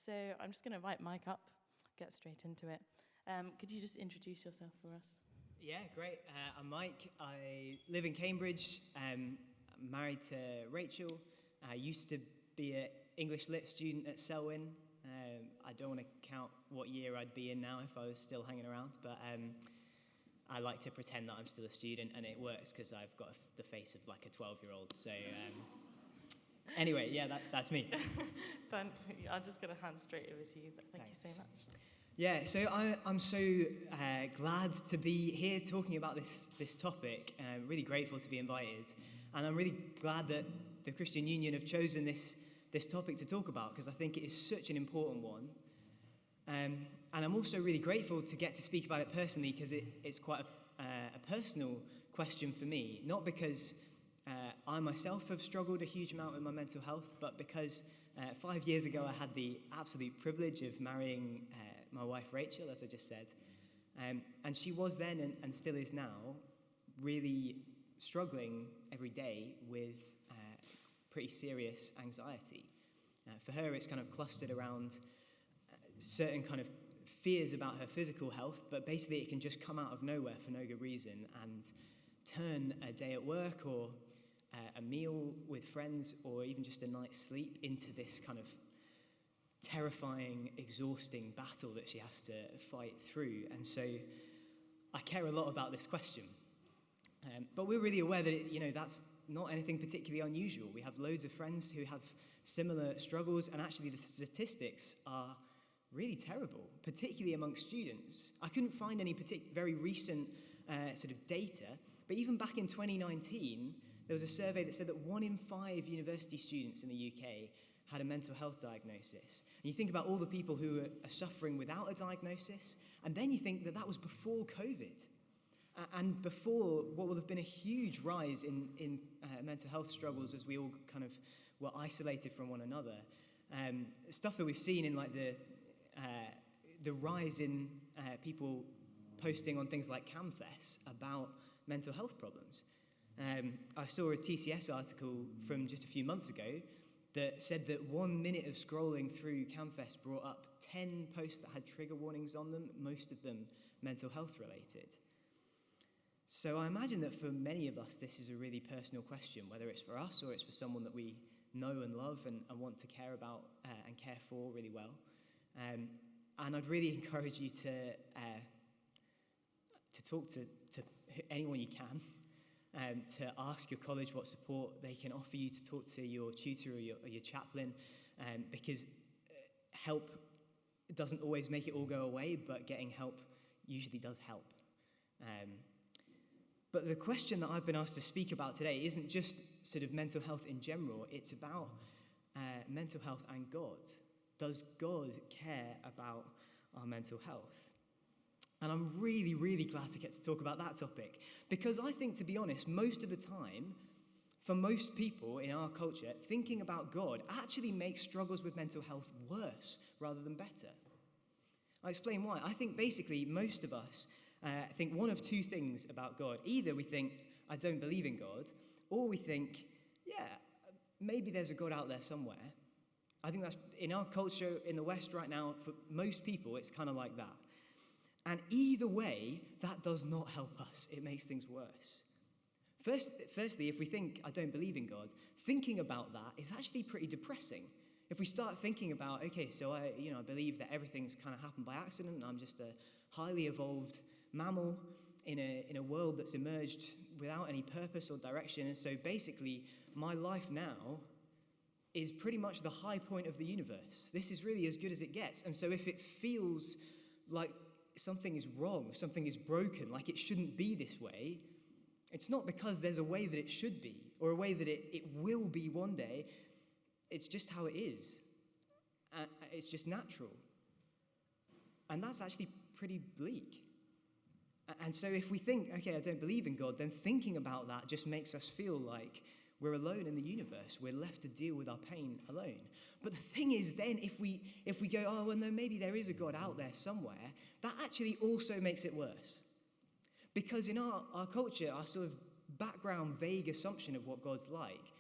So I'm just going to invite Mike up, get straight into it. Could you just introduce yourself for us? Yeah, great. I'm Mike. I live in Cambridge. I'm married to Rachel. I used to be an English Lit student at Selwyn. I don't want to count what year I'd be in now if I was still hanging around, but I like to pretend that I'm still a student, and it works because I've got the face of like a 12-year-old. So anyway, yeah, that's me. I'm just going to hand straight over to you, but thank you so much. Yeah, so I'm so glad to be here talking about this topic. Really grateful to be invited, and I'm really glad that the Christian Union have chosen this topic to talk about, because I think it is such an important one. And I'm also really grateful to get to speak about it personally, because it's quite a personal question for me, not because I myself have struggled a huge amount with my mental health, but because 5 years ago I had the absolute privilege of marrying my wife Rachel, as I just said. And she was then and still is now really struggling every day with pretty serious anxiety. For her, it's kind of clustered around certain kind of fears about her physical health, but basically it can just come out of nowhere for no good reason and turn a day at work or a meal with friends or even just a night's sleep into this kind of terrifying, exhausting battle that she has to fight through. And so I care a lot about this question. But we're really aware that that's not anything particularly unusual. We have loads of friends who have similar struggles, and actually the statistics are really terrible, particularly among students. I couldn't find any very recent sort of data, but even back in 2019, there was a survey that said that 1 in 5 university students in the UK had a mental health diagnosis. And you think about all the people who are suffering without a diagnosis, and then you think that was before COVID, and before what will have been a huge rise in mental health struggles as we all kind of were isolated from one another. Stuff that we've seen in like the rise in people posting on things like CamFest about mental health problems. I saw a TCS article from just a few months ago that said that 1 minute of scrolling through CamFest brought up 10 posts that had trigger warnings on them, most of them mental health related. So I imagine that for many of us, this is a really personal question, whether it's for us or it's for someone that we know and love and want to care about and care for really well. And I'd really encourage you to talk to anyone you can, to ask your college what support they can offer you, to talk to your tutor or your chaplain, because help doesn't always make it all go away, but getting help usually does help. But the question that I've been asked to speak about today isn't just sort of mental health in general, it's about mental health and God. Does God care about our mental health? And I'm really, really glad to get to talk about that topic, because I think, to be honest, most of the time, for most people in our culture, thinking about God actually makes struggles with mental health worse rather than better. I'll explain why. I think basically most of us think one of two things about God. Either we think, I don't believe in God, or we think, yeah, maybe there's a God out there somewhere. I think that's, in our culture in the West right now, for most people, it's kind of like that. And either way, that does not help us. It makes things worse. Firstly, if we think, I don't believe in God, thinking about that is actually pretty depressing. If we start thinking about, okay, so I believe that everything's kind of happened by accident, and I'm just a highly evolved mammal in a world that's emerged without any purpose or direction, and so basically my life now is pretty much the high point of the universe. This is really as good as it gets. And so if it feels like something is wrong, something is broken, like it shouldn't be this way, it's not because there's a way that it should be or a way that it will be one day. It's just how it is. It's just natural. And that's actually pretty bleak. And so if we think, okay, I don't believe in God, then thinking about that just makes us feel like we're alone in the universe. We're left to deal with our pain alone. But the thing is then, if we go, oh, well, no, maybe there is a God out there somewhere, that actually also makes it worse. Because in our culture, our sort of background, vague assumption of what God's like,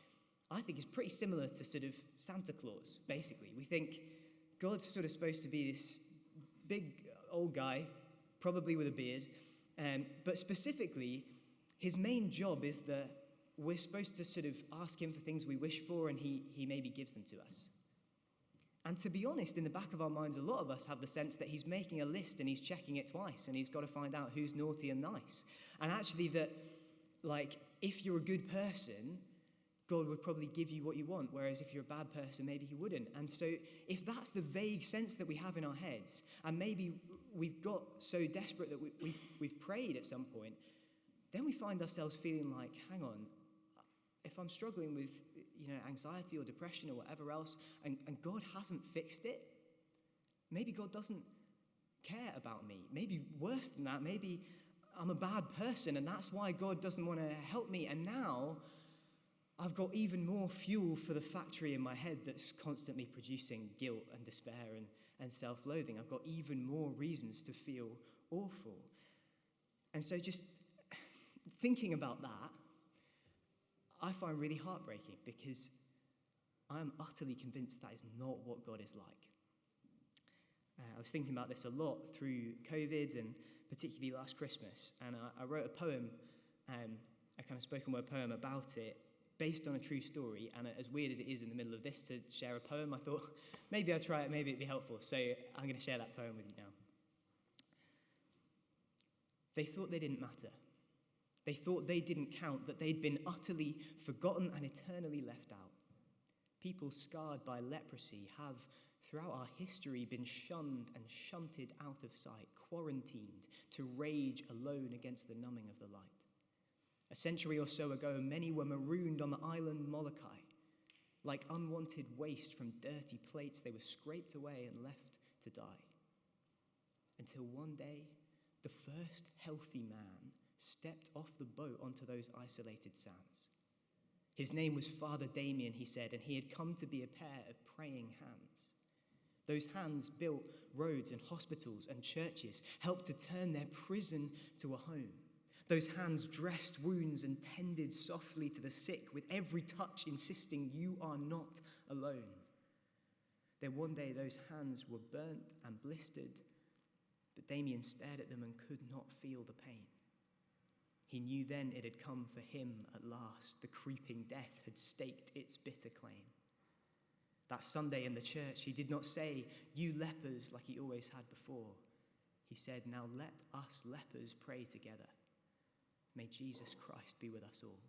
I think is pretty similar to sort of Santa Claus, basically. We think God's sort of supposed to be this big old guy, probably with a beard, but specifically, his main job is that we're supposed to sort of ask him for things we wish for, and he maybe gives them to us. And to be honest, in the back of our minds, a lot of us have the sense that he's making a list and he's checking it twice, and he's got to find out who's naughty and nice. And actually that, like, if you're a good person, God would probably give you what you want, whereas if you're a bad person, maybe he wouldn't. And so if that's the vague sense that we have in our heads, and maybe we've got so desperate that we've prayed at some point, then we find ourselves feeling like, hang on, if I'm struggling with anxiety or depression or whatever else, and God hasn't fixed it, maybe God doesn't care about me. Maybe worse than that, maybe I'm a bad person, and that's why God doesn't want to help me. And now I've got even more fuel for the factory in my head that's constantly producing guilt and despair and self-loathing. I've got even more reasons to feel awful. And so just thinking about that, I find really heartbreaking, because I am utterly convinced that is not what God is like. I was thinking about this a lot through COVID, and particularly last Christmas, and I wrote a poem, a kind of spoken word poem about it, based on a true story. And as weird as it is in the middle of this to share a poem, I thought maybe I'd try it, maybe it'd be helpful. So I'm going to share that poem with you now. They thought they didn't matter. They thought they didn't count, that they'd been utterly forgotten and eternally left out. People scarred by leprosy have, throughout our history, been shunned and shunted out of sight, quarantined to rage alone against the numbing of the light. A century or so ago, many were marooned on the island Molokai. Like unwanted waste from dirty plates, they were scraped away and left to die. Until one day, the first healthy man stepped off the boat onto those isolated sands. His name was Father Damien, he said, and he had come to be a pair of praying hands. Those hands built roads and hospitals and churches, helped to turn their prison to a home. Those hands dressed wounds and tended softly to the sick, with every touch insisting, you are not alone. Then one day those hands were burnt and blistered, but Damien stared at them and could not feel the pain. He knew then it had come for him at last. The creeping death had staked its bitter claim. That Sunday in the church, he did not say, you lepers, like he always had before. He said, now let us lepers pray together. May Jesus Christ be with us all.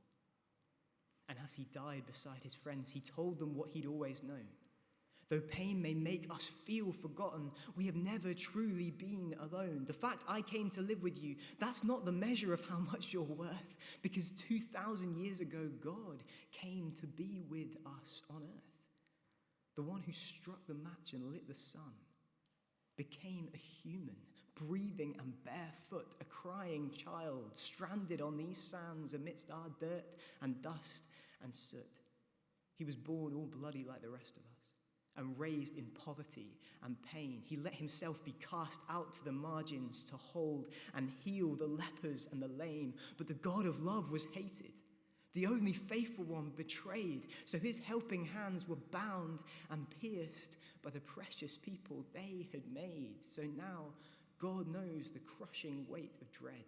And as he died beside his friends, he told them what he'd always known. Though pain may make us feel forgotten, we have never truly been alone. The fact I came to live with you, that's not the measure of how much you're worth, because 2,000 years ago, God came to be with us on earth. The one who struck the match and lit the sun became a human, breathing and barefoot, a crying child, stranded on these sands amidst our dirt and dust and soot. He was born all bloody like the rest of us, and raised in poverty and pain. He let himself be cast out to the margins to hold and heal the lepers and the lame. But the God of love was hated, the only faithful one betrayed. So his helping hands were bound and pierced by the precious people they had made. So now God knows the crushing weight of dread,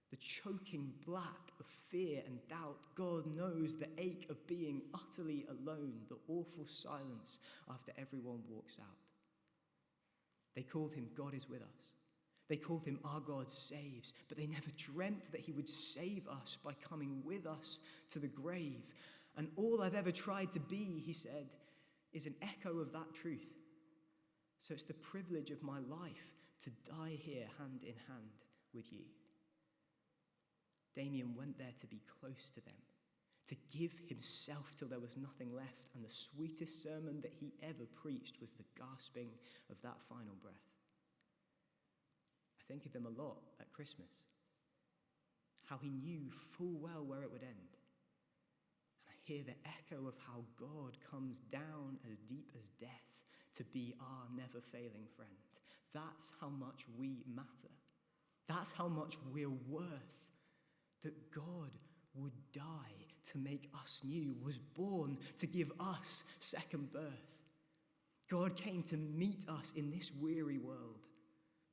the choking black of fear and doubt. God knows the ache of being utterly alone, the awful silence after everyone walks out. They called him God is with us. They called him our God saves, but they never dreamt that he would save us by coming with us to the grave. And all I've ever tried to be, he said, is an echo of that truth. So it's the privilege of my life to die here hand in hand with you. Damien went there to be close to them, to give himself till there was nothing left, and the sweetest sermon that he ever preached was the gasping of that final breath. I think of him a lot at Christmas, how he knew full well where it would end. And I hear the echo of how God comes down as deep as death to be our never-failing friend. That's how much we matter. That's how much we're worth. That God would die to make us new, was born to give us second birth. God came to meet us in this weary world,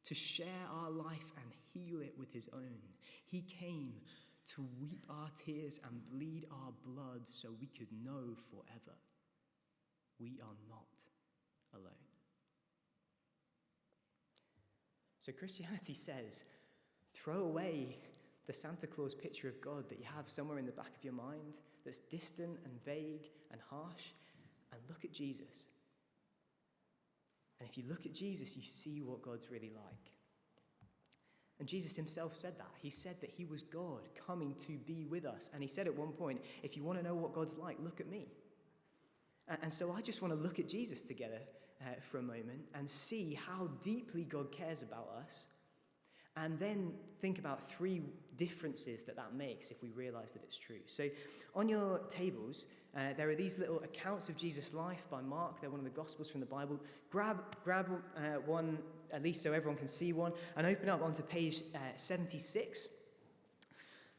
to share our life and heal it with his own. He came to weep our tears and bleed our blood so we could know forever we are not alone. So Christianity says, throw away the Santa Claus picture of God that you have somewhere in the back of your mind that's distant and vague and harsh, and look at Jesus. And if you look at Jesus, you see what God's really like. And Jesus himself said that. He said that he was God coming to be with us. And he said at one point, if you want to know what God's like, look at me. And so I just want to look at Jesus together for a moment and see how deeply God cares about us. And then think about 3 differences that makes if we realize that it's true. So on your tables, there are these little accounts of Jesus' life by Mark. They're one of the Gospels from the Bible. Grab one, at least so everyone can see one, and open up onto page 76.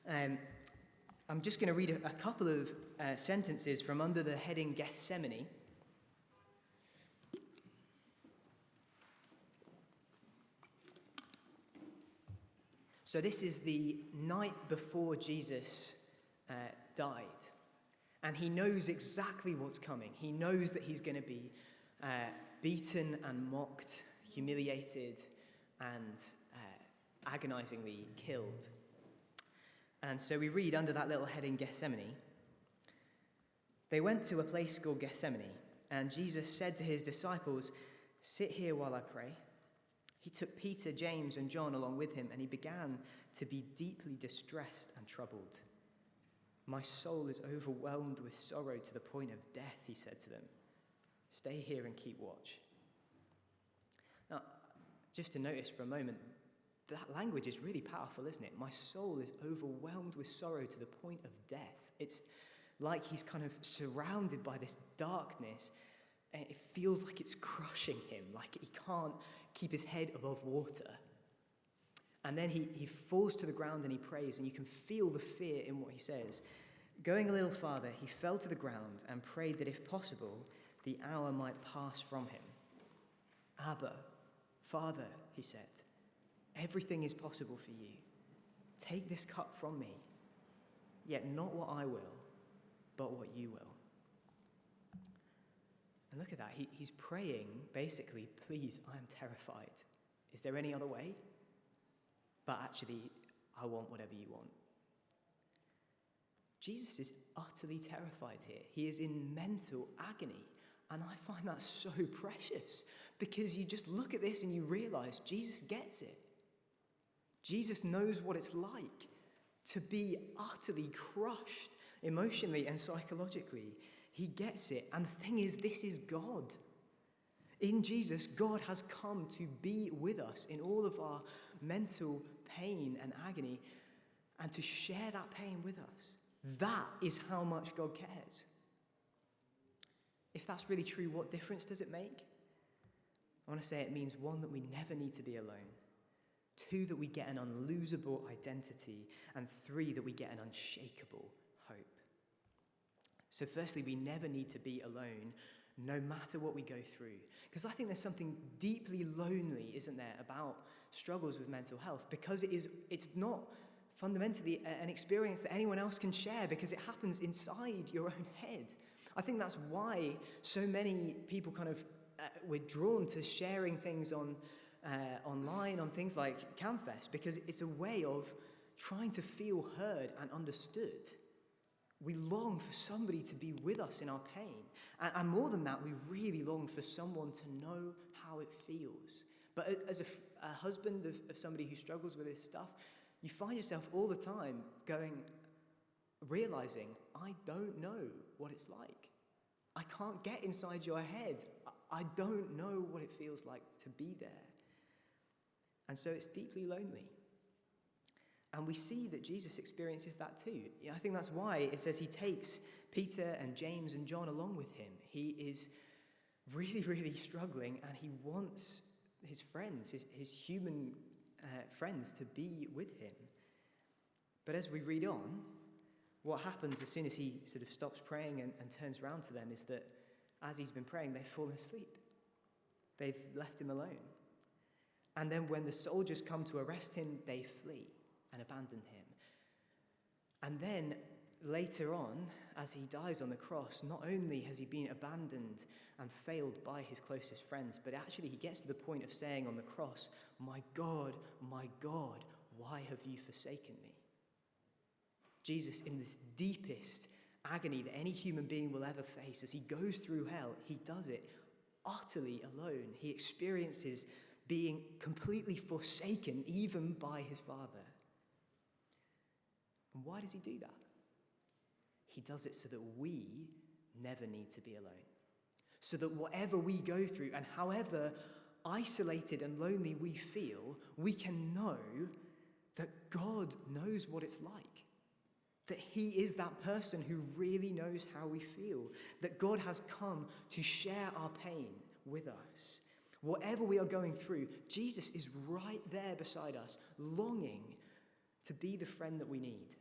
I'm just going to read a couple of sentences from under the heading Gethsemane. So this is the night before Jesus died. And he knows exactly what's coming. He knows that he's going to be beaten and mocked, humiliated, and agonizingly killed. And so we read under that little heading, Gethsemane. They went to a place called Gethsemane, and Jesus said to his disciples, "Sit here while I pray." He took Peter, James, and John along with him, and he began to be deeply distressed and troubled. "My soul is overwhelmed with sorrow to the point of death," he said to them. "Stay here and keep watch." Now, just to notice for a moment, that language is really powerful, isn't it? My soul is overwhelmed with sorrow to the point of death. It's like he's kind of surrounded by this darkness, and it feels like it's crushing him, like he can't keep his head above water. And then he falls to the ground and he prays, and you can feel the fear in what he says. Going a little farther, he fell to the ground and prayed that if possible, the hour might pass from him. "Abba, Father," he said, "everything is possible for you. Take this cup from me, yet not what I will, but what you will." And look at that. He's praying, basically, "Please, I am terrified. Is there any other way? But actually, I want whatever you want." Jesus is utterly terrified here. He is in mental agony. And I find that so precious, because you just look at this and you realize Jesus gets it. Jesus knows what it's like to be utterly crushed emotionally and psychologically. He gets it. And the thing is, this is God. In Jesus, God has come to be with us in all of our mental pain and agony, and to share that pain with us. That is how much God cares. If that's really true, what difference does it make? I want to say it means, 1, that we never need to be alone. 2, that we get an unlosable identity. And 3, that we get an unshakable hope. So firstly, we never need to be alone, no matter what we go through. Because I think there's something deeply lonely, isn't there, about struggles with mental health, because it's not fundamentally an experience that anyone else can share, because it happens inside your own head. I think that's why so many people kind of we're drawn to sharing things online on things like CamFest, because it's a way of trying to feel heard and understood. We long for somebody to be with us in our pain. And more than that, we really long for someone to know how it feels. But as a husband of somebody who struggles with this stuff, you find yourself all the time realizing, I don't know what it's like. I can't get inside your head. I don't know what it feels like to be there. And so it's deeply lonely. And we see that Jesus experiences that too. I think that's why it says he takes Peter and James and John along with him. He is really, really struggling, and he wants his friends, his human friends, to be with him. But as we read on, what happens as soon as he sort of stops praying and turns around to them is that as he's been praying, they've fallen asleep. They've left him alone. And then when the soldiers come to arrest him, they flee and abandon him. And then later on, as he dies on the cross, not only has he been abandoned and failed by his closest friends, but actually he gets to the point of saying on the cross, my God, why have you forsaken me?" Jesus, in this deepest agony that any human being will ever face, as he goes through hell, he does it utterly alone. He experiences being completely forsaken even by his Father. And why does he do that? He does it so that we never need to be alone. So that whatever we go through and however isolated and lonely we feel, we can know that God knows what it's like. That he is that person who really knows how we feel. That God has come to share our pain with us. Whatever we are going through, Jesus is right there beside us, longing to be the friend that we need,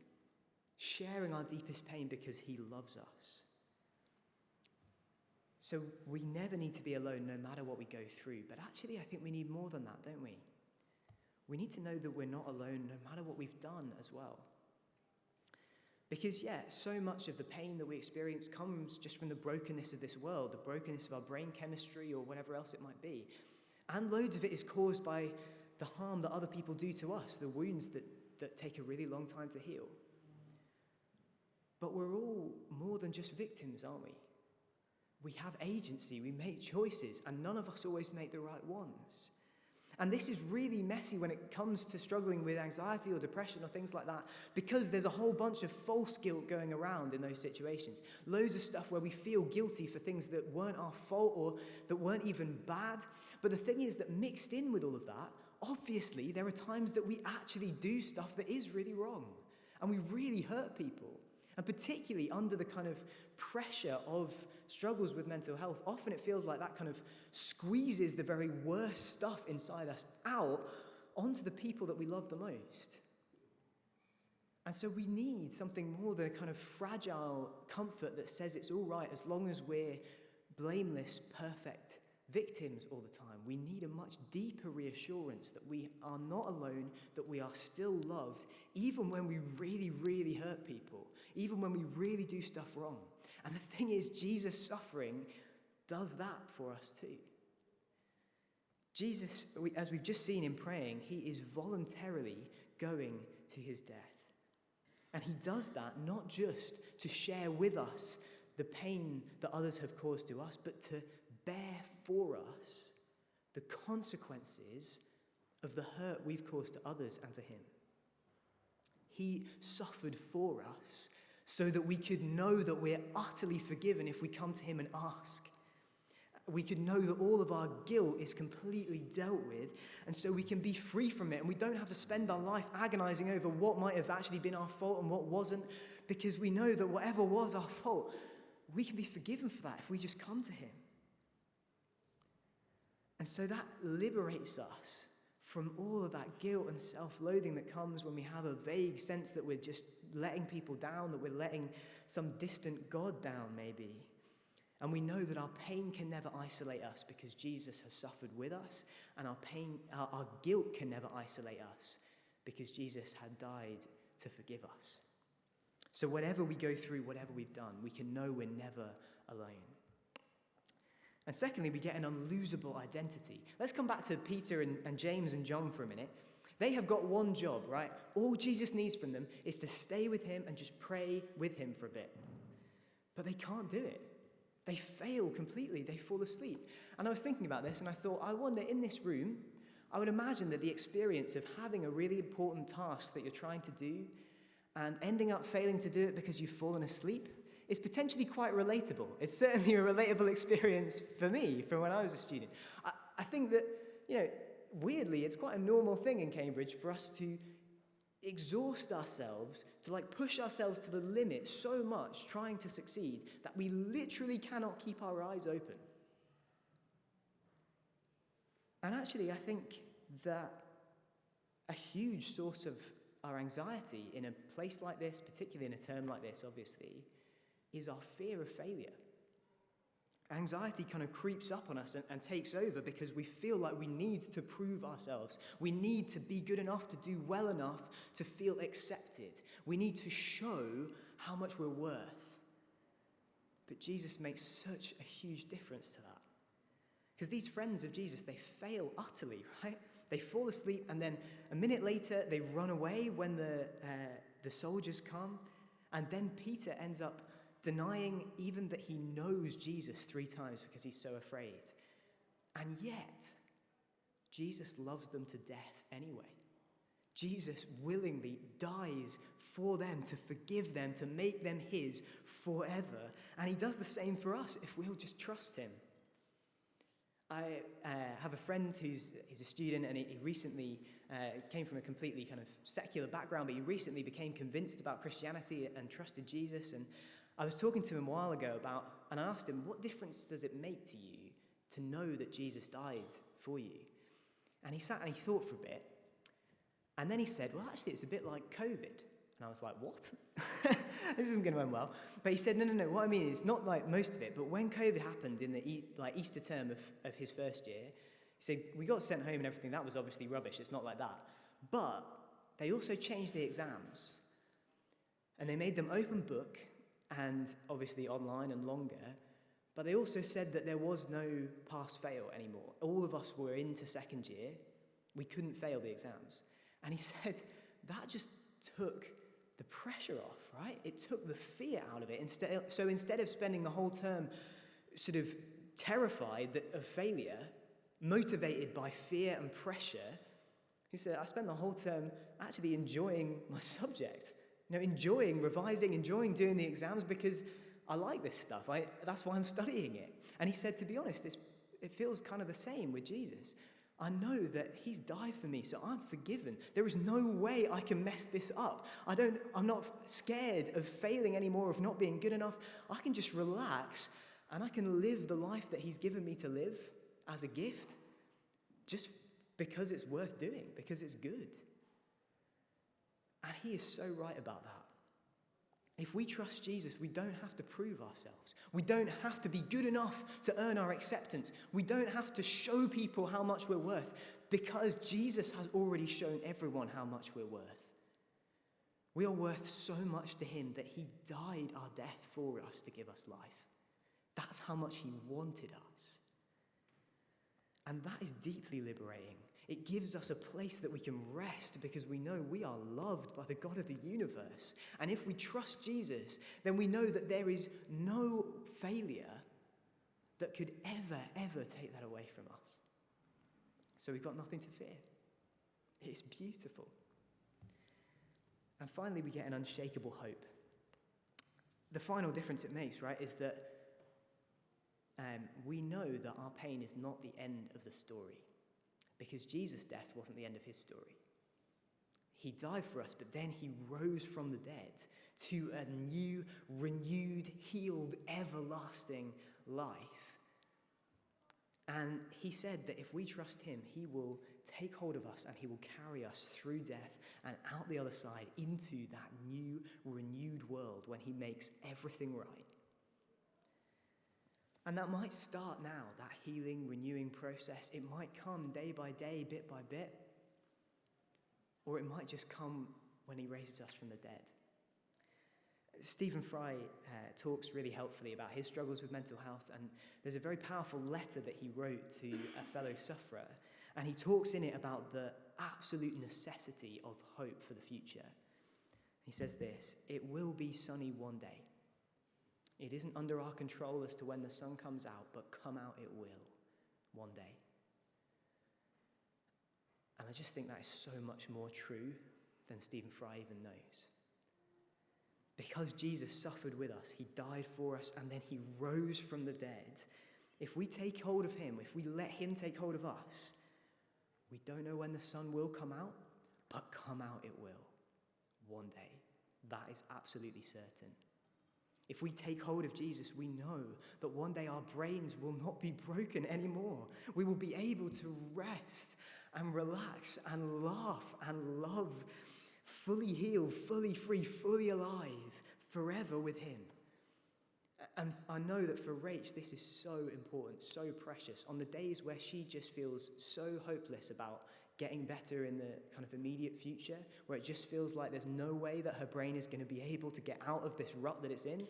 sharing our deepest pain because he loves us. So we never need to be alone no matter what we go through. But actually, I think we need more than that, don't we? We need to know that we're not alone no matter what we've done as well. Because, so much of the pain that we experience comes just from the brokenness of this world, the brokenness of our brain chemistry or whatever else it might be. And loads of it is caused by the harm that other people do to us, the wounds that take a really long time to heal. But we're all more than just victims, aren't we? We have agency, we make choices, and none of us always make the right ones. And this is really messy when it comes to struggling with anxiety or depression or things like that, because there's a whole bunch of false guilt going around in those situations. Loads of stuff where we feel guilty for things that weren't our fault or that weren't even bad. But the thing is that mixed in with all of that, obviously there are times that we actually do stuff that is really wrong. And we really hurt people. And particularly under the kind of pressure of struggles with mental health, often it feels like that kind of squeezes the very worst stuff inside us out onto the people that we love the most. And so we need something more than a kind of fragile comfort that says it's all right as long as we're blameless, perfect victims all the time. We need a much deeper reassurance that we are not alone, that we are still loved, even when we really, really hurt people, even when we really do stuff wrong. And the thing is, Jesus' suffering does that for us too. Jesus, as we've just seen in praying, he is voluntarily going to his death. And he does that not just to share with us the pain that others have caused to us, but to bear for us the consequences of the hurt we've caused to others and to him. He suffered for us so that we could know that we're utterly forgiven if we come to him and ask. We could know that all of our guilt is completely dealt with, and so we can be free from it, and we don't have to spend our life agonizing over what might have actually been our fault and what wasn't, because we know that whatever was our fault, we can be forgiven for that if we just come to him. And so that liberates us from all of that guilt and self-loathing that comes when we have a vague sense that we're just letting people down, that we're letting some distant God down maybe. And we know that our pain can never isolate us because Jesus has suffered with us, and our guilt can never isolate us because Jesus had died to forgive us. So whatever we go through, whatever we've done, we can know we're never alone. And secondly, we get an unlosable identity. Let's come back to Peter and James and John for a minute. They have got one job, right? All Jesus needs from them is to stay with him and just pray with him for a bit. But they can't do it. They fail completely. They fall asleep. And I was thinking about this, and I thought, I wonder, in this room, I would imagine that the experience of having a really important task that you're trying to do and ending up failing to do it because you've fallen asleep is potentially quite relatable. It's certainly a relatable experience for me from when I was a student. I think that, weirdly, it's quite a normal thing in Cambridge for us to exhaust ourselves, to push ourselves to the limit so much trying to succeed that we literally cannot keep our eyes open. And actually, I think that a huge source of our anxiety in a place like this, particularly in a term like this, obviously, is our fear of failure. Anxiety kind of creeps up on us and takes over because we feel like we need to prove ourselves. We need to be good enough, to do well enough, to feel accepted. We need to show how much we're worth. But Jesus makes such a huge difference to that. Because these friends of Jesus, they fail utterly, right? They fall asleep, and then a minute later, they run away when the soldiers come. And then Peter ends up denying even that he knows Jesus 3 times because he's so afraid. And yet, Jesus loves them to death anyway. Jesus willingly dies for them, to forgive them, to make them his forever. And he does the same for us if we'll just trust him. I have a friend he's a student, and he recently came from a completely kind of secular background, but he recently became convinced about Christianity and trusted Jesus. And I was talking to him a while ago and I asked him, what difference does it make to you to know that Jesus died for you? And he sat and he thought for a bit. And then he said, well, actually, it's a bit like COVID. And I was like, what? This isn't going to end well. But he said, no. What I mean is not like most of it, but when COVID happened in the Easter term of his first year, he said, we got sent home and everything. That was obviously rubbish. It's not like that. But they also changed the exams. And they made them open book and obviously online and longer. But they also said that there was no pass-fail anymore. All of us were into second year. We couldn't fail the exams. And he said that just took the pressure off, right? It took the fear out of it. So instead of spending the whole term sort of terrified of failure, motivated by fear and pressure, he said, I spent the whole term actually enjoying my subject. Enjoying revising, enjoying doing the exams because I like this stuff. That's why I'm studying it. And he said, to be honest, it feels kind of the same with Jesus. I know that he's died for me, so I'm forgiven. There is no way I can mess this up. I'm not scared of failing anymore, of not being good enough. I can just relax and I can live the life that he's given me to live as a gift just because it's worth doing, because it's good. And he is so right about that. If we trust Jesus, we don't have to prove ourselves. We don't have to be good enough to earn our acceptance. We don't have to show people how much we're worth because Jesus has already shown everyone how much we're worth. We are worth so much to him that he died our death for us to give us life. That's how much he wanted us. And that is deeply liberating. It gives us a place that we can rest because we know we are loved by the God of the universe. And if we trust Jesus, then we know that there is no failure that could ever take that away from us. So we've got nothing to fear. It's beautiful. And finally, we get an unshakable hope. The final difference it makes, right, is that we know that our pain is not the end of the story. Because Jesus' death wasn't the end of his story. He died for us, but then he rose from the dead to a new, renewed, healed, everlasting life. And he said that if we trust him, he will take hold of us and he will carry us through death and out the other side into that new, renewed world when he makes everything right. And that might start now, that healing, renewing process. It might come day by day, bit by bit. Or it might just come when he raises us from the dead. Stephen Fry talks really helpfully about his struggles with mental health. And there's a very powerful letter that he wrote to a fellow sufferer. And he talks in it about the absolute necessity of hope for the future. He says this, "It will be sunny one day. It isn't under our control as to when the sun comes out, but come out it will, one day." And I just think that is so much more true than Stephen Fry even knows. Because Jesus suffered with us, he died for us, and then he rose from the dead. If we take hold of him, if we let him take hold of us, we don't know when the sun will come out, but come out it will, one day. That is absolutely certain. If we take hold of Jesus, we know that one day our brains will not be broken anymore. We will be able to rest and relax and laugh and love, fully healed, fully free, fully alive, forever with him. And I know that for Rach, this is so important, so precious. On the days where she just feels so hopeless about getting better in the kind of immediate future, where it just feels like there's no way that her brain is going to be able to get out of this rut that it's in,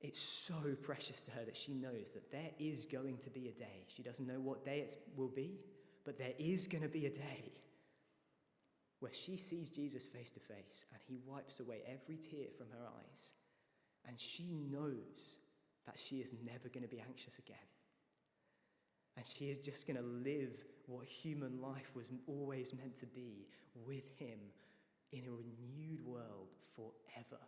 it's so precious to her that she knows that there is going to be a day. She doesn't know what day it will be, but there is going to be a day where she sees Jesus face to face and he wipes away every tear from her eyes. And she knows that she is never going to be anxious again. And she is just going to live what human life was always meant to be, with him in a renewed world forever.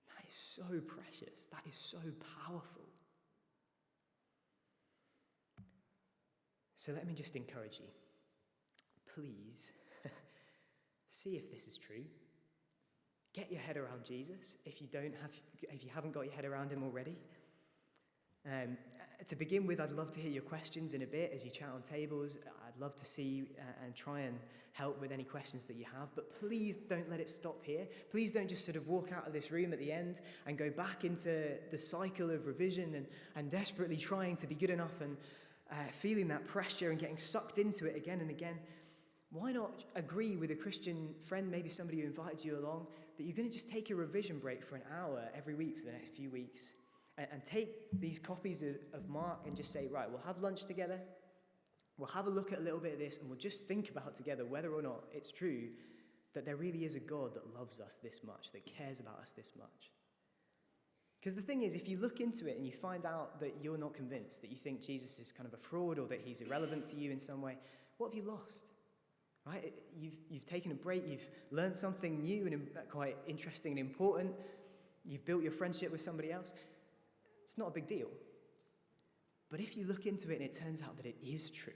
That is so precious. That is so powerful. So let me just encourage you. Please, see if this is true. Get your head around Jesus if you haven't got your head around him already. To begin with, I'd love to hear your questions in a bit as you chat on tables. I'd love to see and try and help with any questions that you have. But please don't let it stop here. Please don't just sort of walk out of this room at the end and go back into the cycle of revision and desperately trying to be good enough and feeling that pressure and getting sucked into it again and again. Why not agree with a Christian friend, maybe somebody who invited you along, that you're going to just take a revision break for an hour every week for the next few weeks and take these copies of Mark and just say, right, we'll have lunch together, we'll have a look at a little bit of this, and we'll just think about together whether or not it's true that there really is a God that loves us this much, that cares about us this much. Because the thing is, if you look into it and you find out that you're not convinced, that you think Jesus is kind of a fraud or that he's irrelevant to you in some way, what have you lost? Right? You've taken a break, you've learned something new and quite interesting and important, you've built your friendship with somebody else. It's not a big deal. But if you look into it and it turns out that it is true,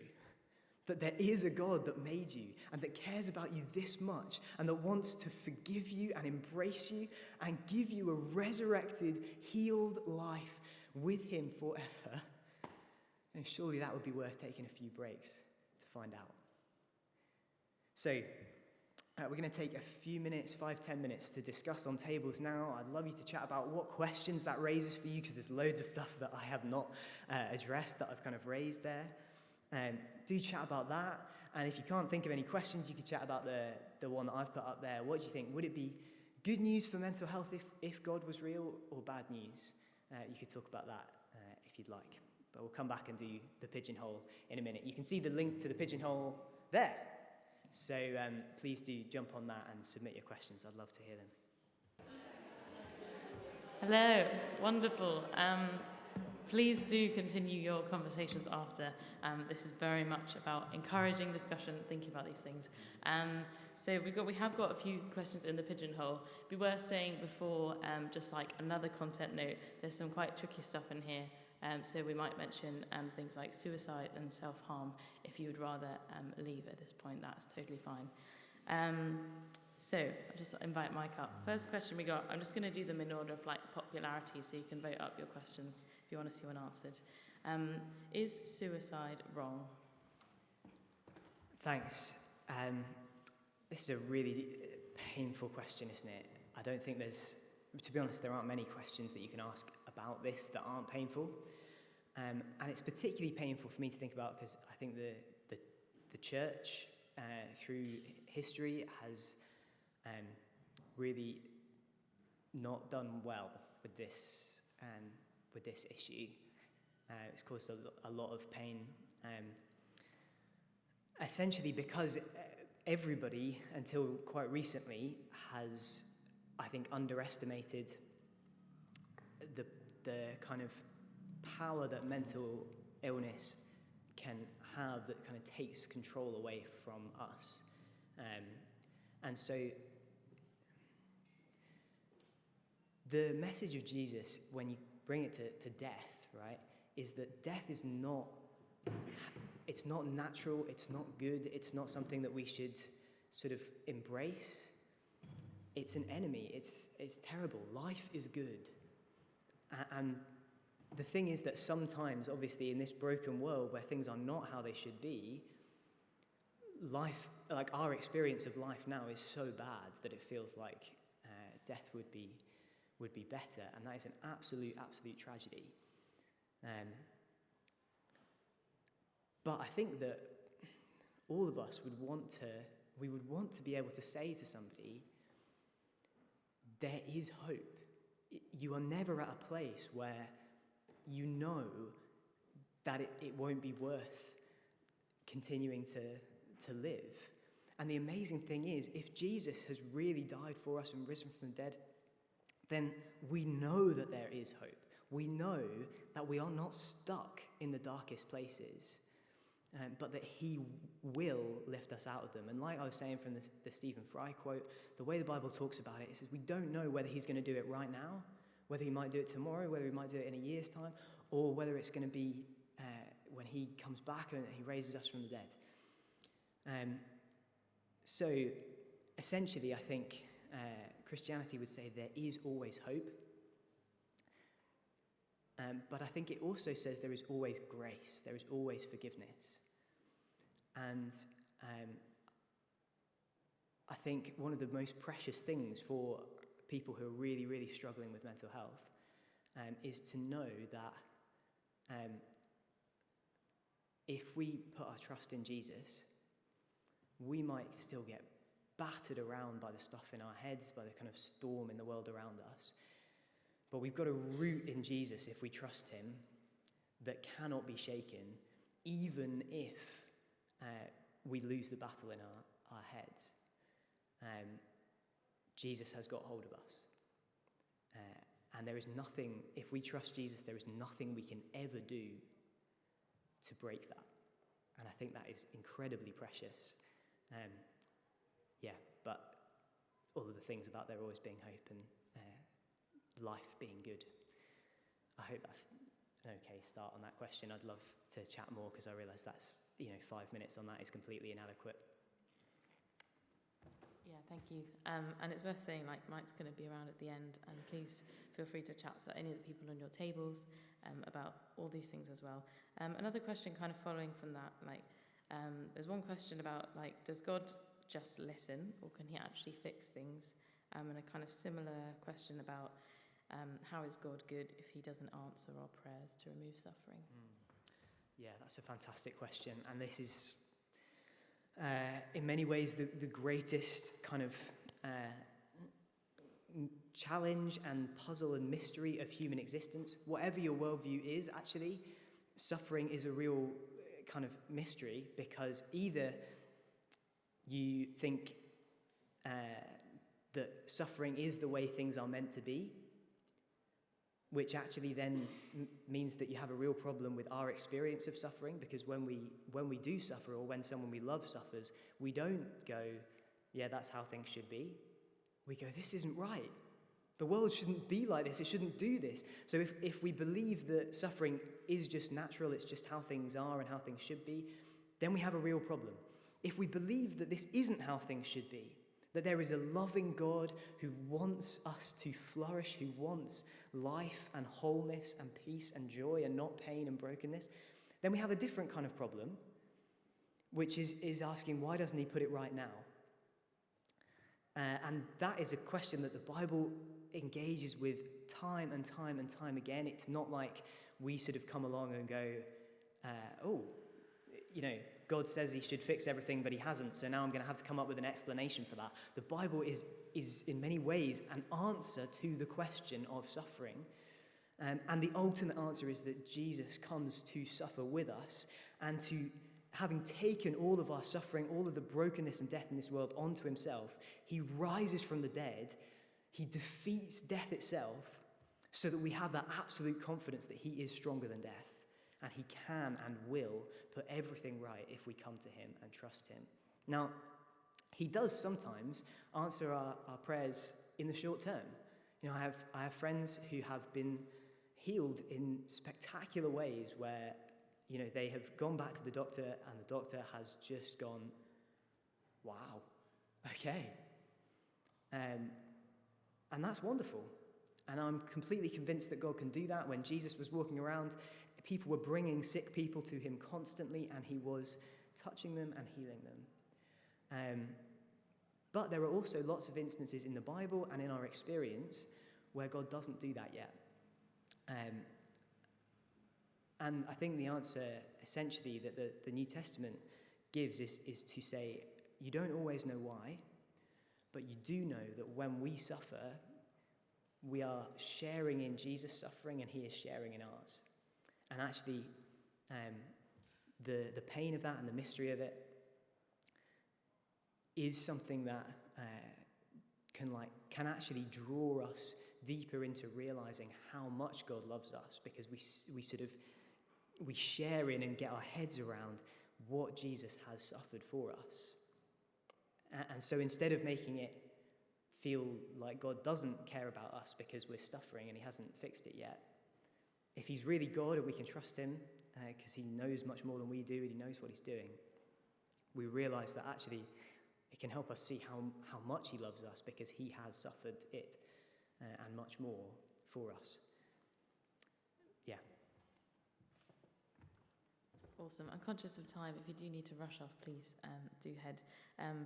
that there is a God that made you and that cares about you this much and that wants to forgive you and embrace you and give you a resurrected, healed life with him forever, then surely that would be worth taking a few breaks to find out. So, we're going to take a few minutes, 5-10 minutes, to discuss on tables now. I'd love you to chat about what questions that raises for you, because there's loads of stuff that I have not addressed that I've kind of raised there. Do chat about that. And if you can't think of any questions, you could chat about the one that I've put up there. What do you think? Would it be good news for mental health if God was real, or bad news? You could talk about that if you'd like. But we'll come back and do the pigeonhole in a minute. You can see the link to the pigeonhole there. So please do jump on that and submit your questions. I'd love to hear them. Hello, wonderful. Please do continue your conversations after. This is very much about encouraging discussion, thinking about these things. So we have got a few questions in the pigeonhole. It'd be worth saying before, just like another content note, there's some quite tricky stuff in here. So we might mention things like suicide and self-harm. If you would rather leave at this point, that's totally fine. So I'll just invite Mike up. First question we got, I'm just going to do them in order of like popularity, so you can vote up your questions if you want to see one answered. Is suicide wrong? Thanks. This is a really painful question, isn't it? I don't think to be honest, there aren't many questions that you can ask about this that aren't painful. And it's particularly painful for me to think about because I think the church through history has really not done well with this issue. It's caused a lot of pain, essentially because everybody, until quite recently, has, I think, underestimated the kind of power that mental illness can have that kind of takes control away from us. And so the message of Jesus, when you bring it to death, right, is that death is not, it's not natural, it's not good, it's not something that we should sort of embrace. It's an enemy, it's terrible. Life is good. And the thing is that sometimes, obviously, in this broken world where things are not how they should be, life, like our experience of life now, is so bad that it feels like death would be would be better, and that is an absolute tragedy. But I think that all of us would want to be able to say to somebody, there is hope. You are never at a place where you know that it won't be worth continuing to live. And the amazing thing is, if Jesus has really died for us and risen from the dead, then we know that there is hope. We know that we are not stuck in the darkest places, but that he will lift us out of them. And like I was saying from the Stephen Fry quote, the way the Bible talks about it, it says we don't know whether he's going to do it right now, whether he might do it tomorrow, whether he might do it in a year's time, or whether it's going to be when he comes back and he raises us from the dead. So essentially, I think Christianity would say there is always hope. But I think it also says there is always grace, there is always forgiveness. And I think one of the most precious things for people who are really, really struggling with mental health is to know that if we put our trust in Jesus, we might still get battered around by the stuff in our heads, by the kind of storm in the world around us. But we've got a root in Jesus, if we trust him, that cannot be shaken, even if we lose the battle in our heads. Jesus has got hold of us. And there is nothing, if we trust Jesus, there is nothing we can ever do to break that. And I think that is incredibly precious. But all of the things about there always being hope and life being good. I hope that's an okay start on that question. I'd love to chat more because I realise that's, 5 minutes on that is completely inadequate. Yeah, thank you. And it's worth saying, Mike's going to be around at the end, and please feel free to chat to any of the people on your tables about all these things as well. Another question kind of following from that, there's one question about, does God just listen, or can he actually fix things? And a kind of similar question about how is God good if he doesn't answer our prayers to remove suffering? Yeah, that's a fantastic question. And this is, in many ways, the greatest kind of challenge and puzzle and mystery of human existence. Whatever your worldview is, actually, suffering is a real kind of mystery, because either you think that suffering is the way things are meant to be, which actually then means that you have a real problem with our experience of suffering, because when we do suffer, or when someone we love suffers, we don't go, yeah, that's how things should be. We go, this isn't right. The world shouldn't be like this. It shouldn't do this. So if we believe that suffering is just natural, it's just how things are and how things should be, then we have a real problem. If we believe that this isn't how things should be, that there is a loving God who wants us to flourish, who wants life and wholeness and peace and joy and not pain and brokenness, then we have a different kind of problem, which is asking, why doesn't he put it right now? And that is a question that the Bible engages with time and time and time again. It's not like we sort of come along and go, God says he should fix everything, but he hasn't, so now I'm going to have to come up with an explanation for that. The Bible is in many ways an answer to the question of suffering. And the ultimate answer is that Jesus comes to suffer with us, and to, having taken all of our suffering, all of the brokenness and death in this world onto himself, he rises from the dead, he defeats death itself, so that we have that absolute confidence that he is stronger than death. And he can and will put everything right if we come to him and trust him. Now, he does sometimes answer our prayers in the short term. I have friends who have been healed in spectacular ways where, they have gone back to the doctor and the doctor has just gone, wow, okay. And that's wonderful. And I'm completely convinced that God can do that. When Jesus was walking around, people were bringing sick people to him constantly, and he was touching them and healing them. But there are also lots of instances in the Bible and in our experience where God doesn't do that yet. And I think the answer, essentially, that the New Testament gives is to say, you don't always know why, but you do know that when we suffer, we are sharing in Jesus' suffering and he is sharing in ours. And actually, the pain of that and the mystery of it is something that can actually draw us deeper into realizing how much God loves us, because we share in and get our heads around what Jesus has suffered for us. And so instead of making it feel like God doesn't care about us because we're suffering and he hasn't fixed it yet, if he's really God and we can trust him because he knows much more than we do and he knows what he's doing, we realize that actually it can help us see how much he loves us because he has suffered it and much more for us. Yeah. Awesome. I'm conscious of time. If you do need to rush off, please do head.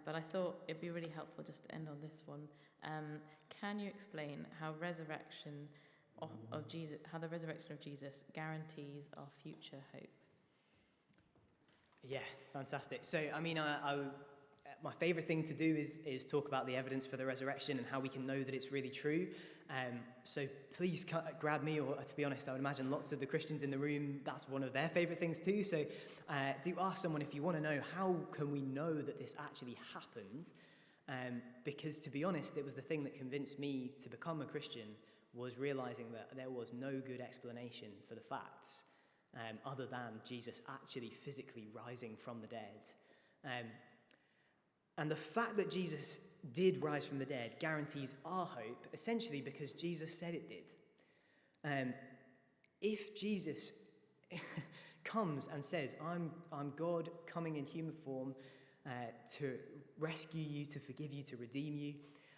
But I thought it'd be really helpful just to end on this one. Can you explain how the resurrection of Jesus guarantees our future hope? Yeah, fantastic. So, I mean, my favourite thing to do is talk about the evidence for the resurrection and how we can know that it's really true. So please grab me, or to be honest, I would imagine lots of the Christians in the room, that's one of their favourite things too. So do ask someone if you want to know, how can we know that this actually happened? Because to be honest, it was the thing that convinced me to become a Christian, was realising that there was no good explanation for the facts other than Jesus actually physically rising from the dead. And the fact that Jesus did rise from the dead guarantees our hope, essentially because Jesus said it did. If Jesus comes and says, I'm God coming in human form to rescue you, to forgive you, to redeem you,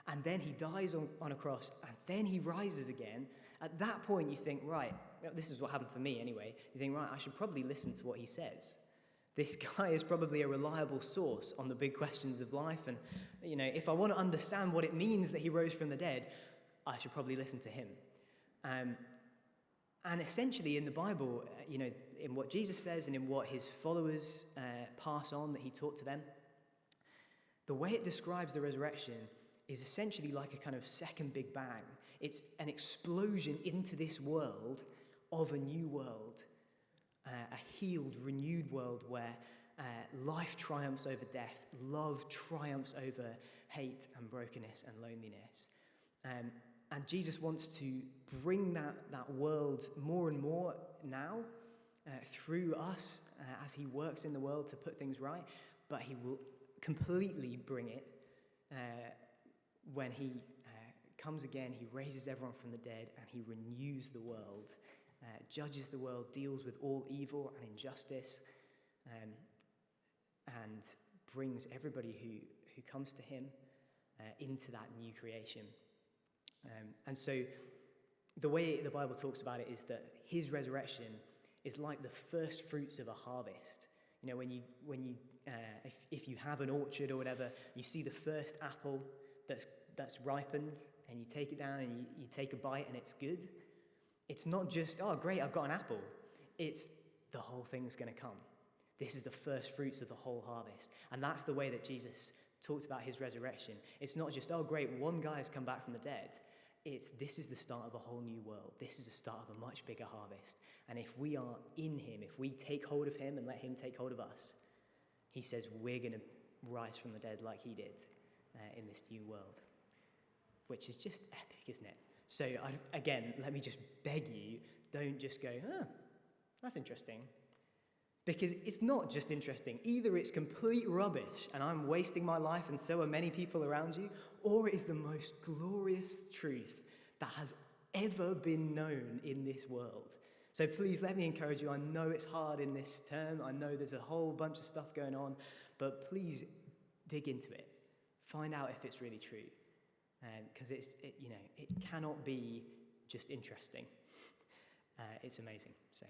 and then he dies on a cross, and then he rises again, at that point you think, right, this is what happened for me anyway, you think, right, I should probably listen to what he says. This guy is probably a reliable source on the big questions of life. And, if I want to understand what it means that he rose from the dead, I should probably listen to him. And essentially in the Bible, in what Jesus says and in what his followers pass on that he taught to them, the way it describes the resurrection is essentially like a kind of second Big Bang. It's an explosion into this world of a new world. A healed, renewed world where life triumphs over death, love triumphs over hate and brokenness and loneliness. And Jesus wants to bring that world more and more now through us as he works in the world to put things right, but he will completely bring it when he comes again, he raises everyone from the dead, and he renews the world. Judges the world, deals with all evil and injustice, and brings everybody who comes to him into that new creation. And so the way the Bible talks about it is that his resurrection is like the first fruits of a harvest. If you have an orchard or whatever, you see the first apple that's ripened, and you take it down and you take a bite and it's good. It's not just, oh, great, I've got an apple. It's the whole thing's going to come. This is the first fruits of the whole harvest. And that's the way that Jesus talked about his resurrection. It's not just, oh, great, one guy has come back from the dead. This is the start of a whole new world. This is the start of a much bigger harvest. And if we are in him, if we take hold of him and let him take hold of us, he says we're going to rise from the dead like he did in this new world, which is just epic, isn't it? So, again, let me just beg you, don't just go, that's interesting. Because it's not just interesting. Either it's complete rubbish and I'm wasting my life and so are many people around you, or it is the most glorious truth that has ever been known in this world. So please let me encourage you. I know it's hard in this term. I know there's a whole bunch of stuff going on, but please dig into it. Find out if it's really true. Because it cannot be just interesting. It's amazing. So